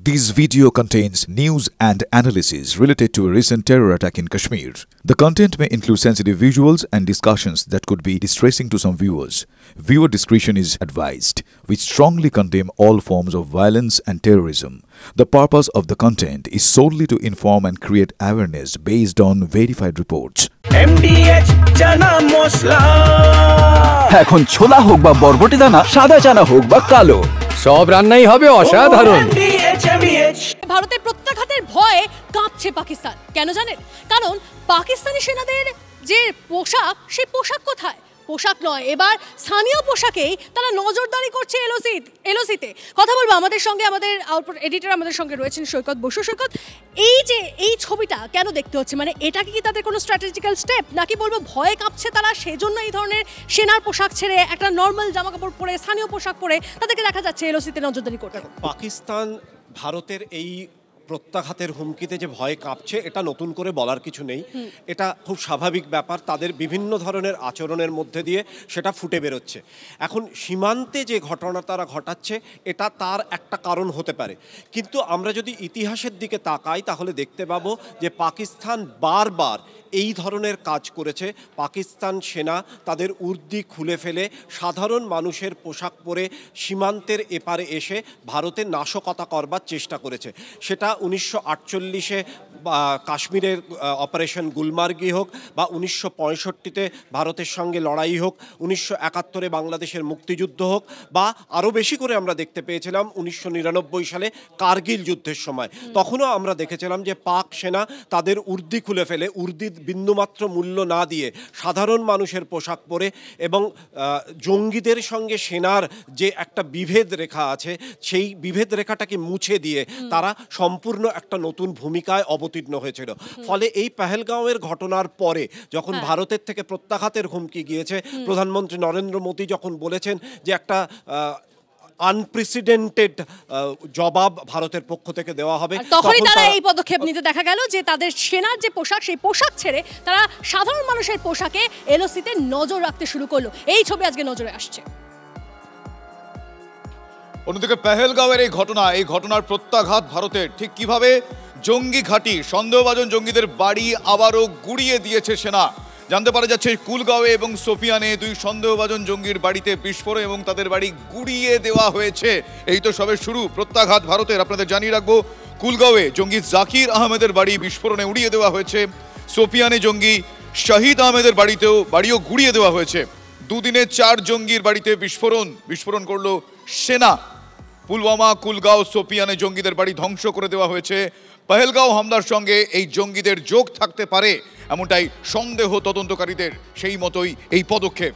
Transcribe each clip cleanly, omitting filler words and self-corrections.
This video contains news and analysis related to a recent terror attack in Kashmir. The content may include sensitive visuals and discussions that could be distressing to some viewers. Viewer discretion is advised. We strongly condemn all forms of violence and terrorism. The purpose of the content is solely to inform and create awareness based on verified reports. MDH chana masala এখন ছোলা হোক বা বরবটি দানা, সাদা চানা হোক বা কালো, সব রান্নাই হবে অসাধারণ। ভারতের প্রত্যাঘাতের ভয়ে কাঁপছে পাকিস্তান। কেন জানেন? কারণ পাকিস্তানি সেনাদের যে পোশাক, সেই পোশাক কোথায়? পোশাক নয়, এবার স্থানীয় পোশাকেই তারা নজরদারি করছে এলওসিতে। কথা বলবো আমাদের সঙ্গে, আমাদের আউটপুট এডিটর আমাদের সঙ্গে রয়েছেন সৈকত বসু। সৈকত, এই ছবিটা কেন দেখতে হচ্ছে? মানে এটা কি তাদের কোনো স্ট্র্যাটেজিক্যাল স্টেপ, নাকি বলবো ভয়ে কাঁপছে তারা, সেজন্য এই ধরনের সেনার পোশাক ছেড়ে একটা নর্মাল জামাকাপড় পরে, স্থানীয় পোশাক পরে তাদেরকে দেখা যাচ্ছে এলওসিতে নজরদারি করতে? পাকিস্তান ভারতের এই প্রত্যাঘাতের হুমকিতে যে ভয় কাঁপছে, এটা নতুন করে বলার কিছু নেই। এটা খুব স্বাভাবিক ব্যাপার, তাদের বিভিন্ন ধরনের আচরণের মধ্যে দিয়ে সেটা ফুটে বেরোচ্ছে। এখন সীমান্তে যে ঘটনা তারা ঘটাচ্ছে, এটা তার একটা কারণ হতে পারে, কিন্তু আমরা যদি ইতিহাসের দিকে তাকাই তাহলে দেখতে পাবো যে পাকিস্তান বারবার এই ধরনের কাজ করেছে। পাকিস্তান সেনা তাদের উর্দি খুলে ফেলে সাধারণ মানুষের পোশাক পরে সীমান্তের এপারে এসে ভারতে নাশকতা করবার চেষ্টা করেছে। সেটা 1948-এ কাশ্মীরের অপারেশন গুলমার্গি হোক, বা 1965-তে ভারতের সঙ্গে লড়াই হোক, 1971-এ বাংলাদেশের মুক্তিযুদ্ধ হোক, বা আরও বেশি করে আমরা দেখতে পেয়েছিলাম 1999 সালে কার্গিল যুদ্ধের সময়। তখনও আমরা দেখেছিলাম যে পাক সেনা তাদের উর্দি খুলে ফেলে, উর্দি বিন্দুমাত্র মূল্য না দিয়ে সাধারণ মানুষের পোশাক পরে, এবং জঙ্গিদের সঙ্গে সেনার যে একটা বিভেদ রেখা আছে, সেই বিভেদ রেখাটাকে মুছে দিয়ে তারা সম্পূর্ণ একটা নতুন ভূমিকায় অবতীর্ণ হয়েছিল। ফলে এই পেহেলগাঁওয়ের ঘটনার পরে যখন ভারতের থেকে প্রত্যাঘাতের হুমকি গিয়েছে, প্রধানমন্ত্রী নরেন্দ্র মোদী যখন বলেছেন যে একটা আনপ্রেসিডেন্টেড জবাব ভারতের পক্ষ থেকে দেওয়া হবে, তখনই তারা এই পদক্ষেপ নিতে দেখা গেল যে তাদের সেনার যে পোশাক, সেই পোশাক ছেড়ে তারা সাধারণ মানুষের পোশাকে এলওসিতে নজর রাখতে শুরু করলো। এই ছবি আজকে নজরে আসছে। অন্যদিকে পেহেলগাঁওয়ের এই ঘটনার প্রত্যাঘাত ভারতের, ঠিক কিভাবে জঙ্গি ঘাঁটি, সন্দেহভাজন জঙ্গিদের বাড়ি আবারও গুড়িয়ে দিয়েছে সেনা। জানতে পারা যাচ্ছে কুলগাঁওয়ে এবং সোফিয়ানে দুই সন্দেহভাজন জঙ্গির বাড়িতে বিস্ফোরণ এবং তাদের বাড়ি গুড়িয়ে দেওয়া হয়েছে। এই তো সবে শুরু প্রত্যাঘাত ভারতের। আপনাদের জানিয়ে রাখবো, কুলগাঁওয়ে জঙ্গি জাকির আহমেদের বাড়ি বিস্ফোরণে উড়িয়ে দেওয়া হয়েছে। সোফিয়ানে জঙ্গি শাহিদ আহমেদের বাড়িও গুড়িয়ে দেওয়া হয়েছে। দুদিনে 4 জঙ্গির বাড়িতে বিস্ফোরণ করলো সেনা। পুলওয়ামা, কুলগাঁও, সোফিয়ানে জঙ্গিদের বাড়ি ধ্বংস করে দেওয়া হয়েছে। পেহেলগাঁও হামলার সঙ্গে এই জঙ্গিদের যোগ থাকতে পারে, এমনটাই সন্দেহ তদন্তকারীদের, সেই মতোই এই পদক্ষেপ।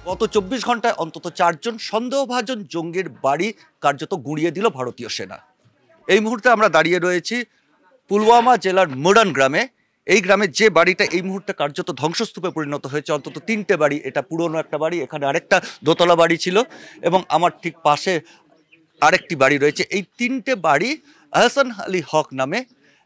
গত 24 ঘন্টায় অন্তত 4 জন সন্দেহভাজন জঙ্গির বাড়ি কার্যত গুঁড়িয়ে দিল ভারতীয় সেনা। এই মুহূর্তে আমরা দাঁড়িয়ে রয়েছি পুলওয়ামা জেলার মোডান গ্রামে। এই গ্রামের যে বাড়িটা এই মুহূর্তে কার্যত ধ্বংসস্তূপে পরিণত হয়েছে, অন্তত 3টে বাড়ি। এটা পুরনো একটা বাড়ি, এখানে আরেকটা দোতলা বাড়ি ছিল, এবং আমার ঠিক পাশে আরেকটি বাড়ি রয়েছে। এই 3টে বাড়ি আহসান আলী হক নামে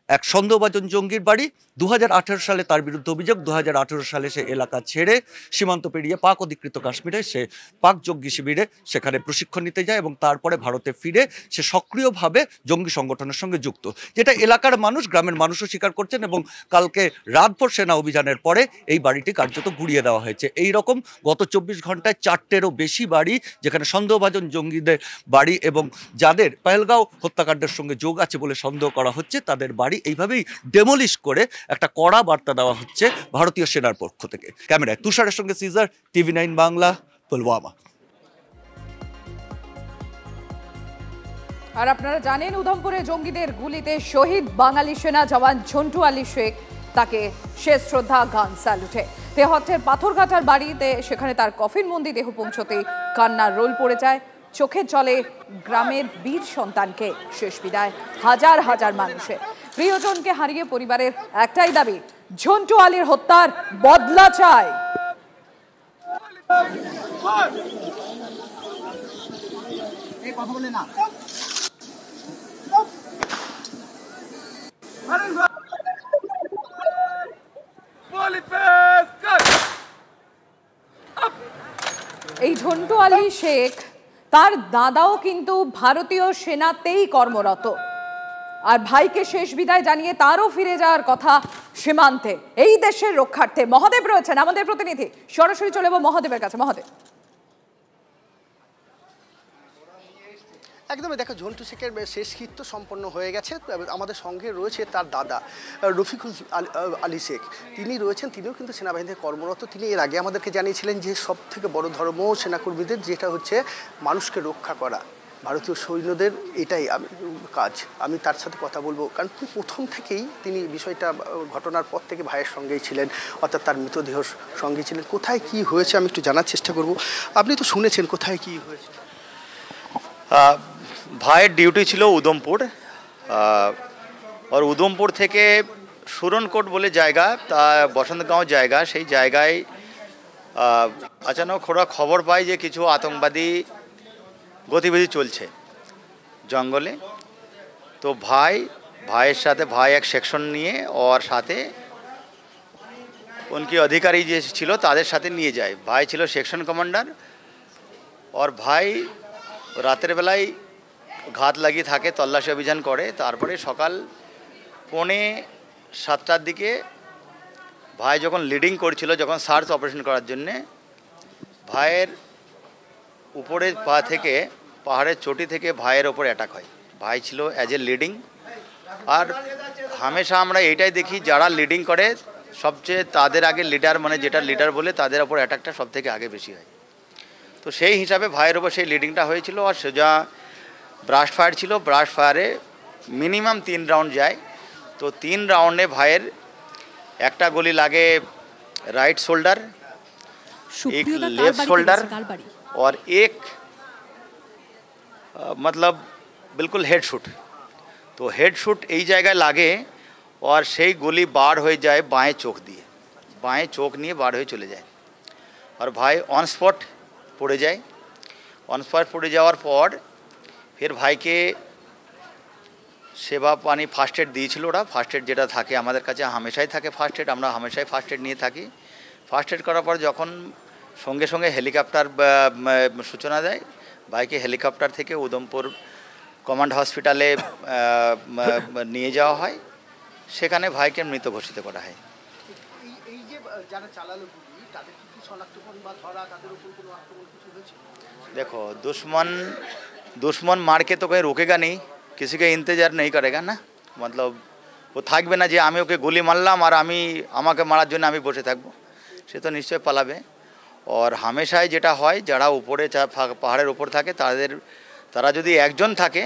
এক সন্দেহভাজন জঙ্গির বাড়ি। 2018 সালে তার বিরুদ্ধে অভিযোগ, 2018 সালে সে এলাকা ছেড়ে সীমান্ত পেরিয়ে পাক অধিকৃত কাশ্মীরে সে পাক জঙ্গি শিবিরে সেখানে প্রশিক্ষণ নিতে যায়, এবং তারপরে ভারতে ফিরে সে সক্রিয়ভাবে জঙ্গি সংগঠনের সঙ্গে যুক্ত, যেটা এলাকার মানুষ, গ্রামের মানুষও স্বীকার করছেন। এবং কালকে রাতভর সেনা অভিযানের পরে এই বাড়িটি কার্যত গুঁড়িয়ে দেওয়া হয়েছে। এই রকম গত 24 ঘন্টায় 4টেরও বেশি বাড়ি, যেখানে সন্দেহভাজন জঙ্গিদের বাড়ি এবং যাদের পেহেলগাঁও হত্যাকাণ্ডের সঙ্গে যোগ আছে বলে সন্দেহ করা হচ্ছে, তাদের বাড়ি এইভাবেই ডেমোলিশ করে একটা কড়া বার্তা দেওয়া হচ্ছে ভারতীয় সেনার পক্ষ থেকে। ক্যামেরায় তুষারের সঙ্গে সিজার, TV9 বাংলা, পুলওয়ামা। আর আপনারা জানেন, উধমপুরে জঙ্গিদের গুলিতে শহীদ বাঙালি সেনা জওয়ান ঝন্টু আলী শেখ, তাকে শেষ শ্রদ্ধা গান স্যালুটে। তেহট্টের পাথরঘাটার বাড়িতে সেখানে তার কফিনবন্দি দেহ পৌঁছতেই কান্নার রোল পড়ে যায়, চোখের জলে গ্রামের বীর সন্তানকে শেষ বিদায় হাজার হাজার মানুষের। প্রিয়জনকে হারিয়ে পরিবারের একটাই দাবি, ঝন্টু আলীর হত্যার বদলা চাই। এই ঝন্টু আলী শেখ তার দাদাও কিন্তু ভারতীয় সেনাতেই কর্মরত। আর ভাইকে শেষ বিদায় জানিয়ে তারও ফিরে যাওয়ার কথা সীমান্তে, এই দেশের রক্ষার্থে। মহাদেব রয়েছেন আমাদের প্রতিনিধি, সরাসরি চলে যাবো মহাদেবের কাছে। মহাদেব, একদমই দেখো, ঝন্টু শেখের শেষকৃত্য সম্পন্ন হয়ে গেছে। আমাদের সঙ্গে রয়েছে তার দাদা রফিকুল আলী শেখ, তিনি রয়েছেন, তিনিও কিন্তু সেনাবাহিনীতে কর্মরত। তিনি এর আগে আমাদেরকে জানিয়েছিলেন যে সব থেকে বড় ধর্ম সেনাকর্মীদের যেটা হচ্ছে মানুষকে রক্ষা করা, ভারতীয় সৈন্যদের এটাই কাজ। আমি তার সাথে কথা বলবো, কারণ প্রথম থেকেই তিনি বিষয়টা ঘটনার পর থেকে ভাইয়ের সঙ্গেই ছিলেন, অর্থাৎ তার মৃতদেহ সঙ্গেই ছিলেন। কোথায় কি হয়েছে আমি একটু জানার চেষ্টা করব। আপনি তো শুনেছেন কোথায় কি হয়েছে? ভাইয়ের ডিউটি ছিল উদমপুর, আর উদমপুর থেকে সুরনকোট বলে জায়গা, তা বসন্তগাঁও জায়গা, সেই জায়গায় আচানক ওরা খবর পায় যে কিছু আতঙ্কবাদী গতিবিধি চলছে জঙ্গলে। তো ভাইয়ের সাথে ভাই এক সেকশন নিয়ে ওর সাথে উনকি অধিকারী যে ছিল তাদের সাথে নিয়ে যায়। ভাই ছিল সেকশন কমান্ডার, ওর ভাই রাতের বেলায় ঘাত লাগিয়ে থাকে, তল্লাশি অভিযান করে। তারপরে সকাল 6:45 দিকে ভাই যখন লিডিং করছিল, যখন সার্চ অপারেশন করার জন্যে, ভাইয়ের উপরের পা থেকে, পাহাড়ের চটি থেকে ভাইয়ের ওপর অ্যাটাক হয়। ভাই ছিল অ্যাজ এ লিডিং। আর হামেশা আমরা এইটাই দেখি, যারা লিডিং করে সবচেয়ে তাদের আগে লিডার, মানে যেটা লিডার বলে তাদের ওপর অ্যাটাকটা সব থেকে আগে বেশি হয়। তো সেই হিসাবে ভাইয়ের ওপর সেই লিডিংটা হয়েছিল। আর সোজা ব্রাস্ট ফায়ার ছিল, ব্রাস্ট ফায়ারে মিনিমাম 3 রাউন্ড যায়। তো 3 রাউন্ডে ভাইয়ের একটা গুলি লাগে राइट शोल्डर, एक लेफ्ट शोल्डर और एक मतलब बिल्कुल हेड शूट। तो हेड शूट এই জায়গায় লাগে और সেই গুলি বার হয়ে যায় বাঁয়ে চোখ দিয়ে, বাঁয়ে চোখ নিয়ে বার হয়ে চলে যায়। और भाई ऑन स्पॉट পড়ে যায়। ऑन स्पॉट পড়ে যাওয়ার পর फिर ভাইকে সেবা পানি ফার্স্ট এড দিয়েছিল ওরা। ফার্স্ট এড যেটা থাকে আমাদের কাছে হামেশাই থাকে ফার্স্ট এড, আমরা হামেশাই ফার্স্ট এড নিয়ে থাকি। ফার্স্ট এড করার পর যখন সঙ্গে সঙ্গে হেলিকপ্টার সূচনা দেয়, ভাইকে হেলিকপ্টার থেকে উদমপুর কমান্ড হসপিটালে নিয়ে যাওয়া হয়। সেখানে ভাইকে মৃত ঘোষিত করা হয়। देखो दुश्मन मार के तो कहीं रोकेगा नहीं, किसी का इंतजार नहीं करेगा ना। मतलब वो থাকবে না যে আমি ওকে গুলি মারলাম আর আমাকে মারার জন্য আমি বসে থাকবো, সে তো নিশ্চয় পালাবে। और হামেশাই যেটা হয়, যারা উপরে পাহাড়ের উপর থাকে তারা যদি একজন থাকে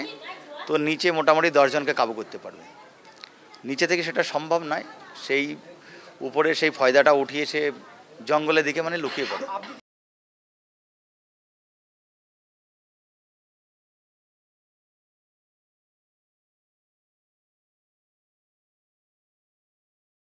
তো নিচে মোটামুটি 10 জনকে কাবু করতে পারবে। নিচে থেকে সেটা সম্ভব নয়, সেই উপরে সেই ফয়দাটা উঠিয়ে সে জঙ্গলের দিকে মানে লুকিয়ে পড়ে।